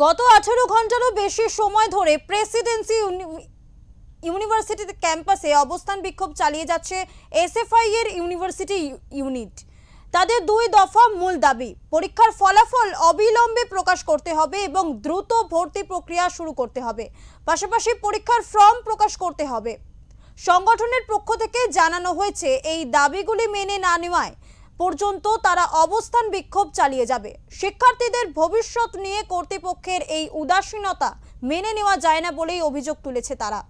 গত 18 ঘন্টারও বেশি সময় ধরে প্রেসিডেন্সি ইউনিভার্সিটি ক্যাম্পাসে অবস্থান বিক্ষোভ চালিয়ে যাচ্ছে এসএফআই এর ইউনিভার্সিটি ইউনিট। তাদের দুই দফা মূল দাবি, পরীক্ষার ফলাফল অবিলম্বে প্রকাশ করতে হবে এবং দ্রুত ভর্তি প্রক্রিয়া শুরু করতে হবে, পাশাপাশি পরীক্ষার ফর্ম প্রকাশ করতে হবে। সংগঠনের পক্ষ থেকে জানানো হয়েছে এই দাবিগুলি মেনে না নেওয়ায় পর্যন্ত তারা অবস্থান বিক্ষোভ চালিয়ে যাবে। শিক্ষার্থীদের ভবিষ্যৎ নিয়ে কর্তৃপক্ষের এই উদাসীনতা মেনে নেওয়া যায় না বলেই অভিযোগ তুলেছে তারা।